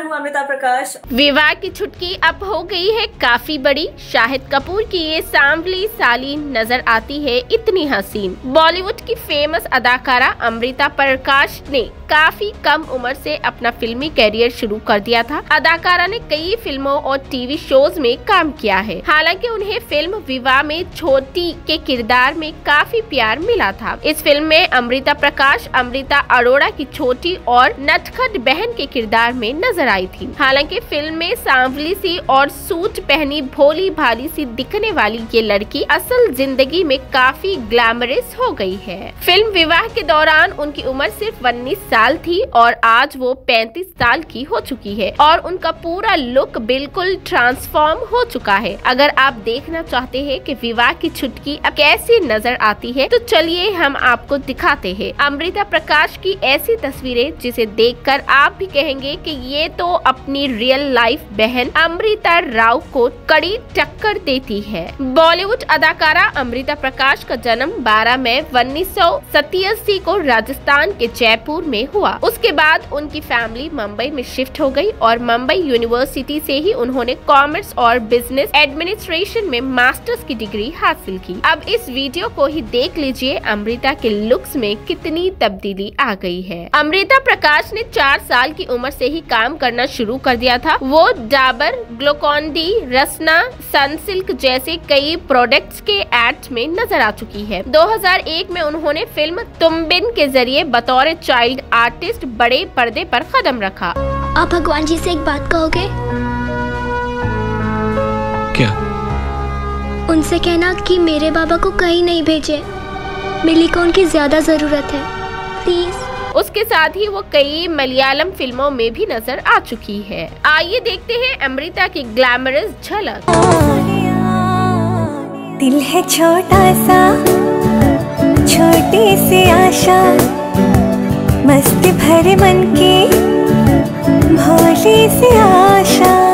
मैं हूँ अमृता प्रकाश। विवाह की छुटकी अब हो गई है काफी बड़ी। शाहिद कपूर की ये सांवली साली नजर आती है इतनी हसीन। बॉलीवुड की फेमस अदाकारा अमृता प्रकाश ने काफी कम उम्र से अपना फिल्मी करियर शुरू कर दिया था। अदाकारा ने कई फिल्मों और टीवी शोज में काम किया है। हालांकि उन्हें फिल्म विवाह में छोटी के किरदार में काफी प्यार मिला था। इस फिल्म में अमृता प्रकाश अमृता अरोड़ा की छोटी और नटखट बहन के किरदार में नजर आई थी। हालांकि फिल्म में सांवली सी और सूट पहनी भोली भाली सी दिखने वाली ये लड़की असल जिंदगी में काफी ग्लैमरस हो गई है। फिल्म विवाह के दौरान उनकी उम्र सिर्फ 19 साल थी और आज वो 35 साल की हो चुकी है और उनका पूरा लुक बिल्कुल ट्रांसफॉर्म हो चुका है। अगर आप देखना चाहते हैं कि विवाह की छुटकी अब कैसी नजर आती है तो चलिए हम आपको दिखाते हैं अमृता प्रकाश की ऐसी तस्वीरें जिसे देखकर आप भी कहेंगे कि ये तो अपनी रियल लाइफ बहन अमृता राव को कड़ी टक्कर देती है। बॉलीवुड अदाकारा अमृता प्रकाश का जन्म 12 मई 1987 को राजस्थान के जयपुर में हुआ। उसके बाद उनकी फैमिली मुंबई में शिफ्ट हो गई और मुंबई यूनिवर्सिटी से ही उन्होंने कॉमर्स और बिजनेस एडमिनिस्ट्रेशन में मास्टर्स की डिग्री हासिल की। अब इस वीडियो को ही देख लीजिए अमृता के लुक्स में कितनी तब्दीली आ गई है। अमृता प्रकाश ने 4 साल की उम्र से ही काम करना शुरू कर दिया था। वो डाबर, ग्लूकोन-डी, रसना, सनसिल्क जैसे कई प्रोडक्ट्स के एड्स में नजर आ चुकी है। 2001 में उन्होंने फिल्म तुम बिन के जरिए बतौर चाइल्ड आर्टिस्ट बड़े पर्दे पर कदम रखा। आप भगवान जी से एक बात कहोगे? क्या? उनसे कहना कि मेरे बाबा को कहीं नहीं भेजे, मिली को उनकी ज्यादा जरूरत है, प्लीज। उसके साथ ही वो कई मलयालम फिल्मों में भी नजर आ चुकी है। आइए देखते हैं अमृता की ग्लैमरस झलक। दिल है छोटा सा, छोटी सी आशा, मस्ती भरे मन की भोली सी आशा।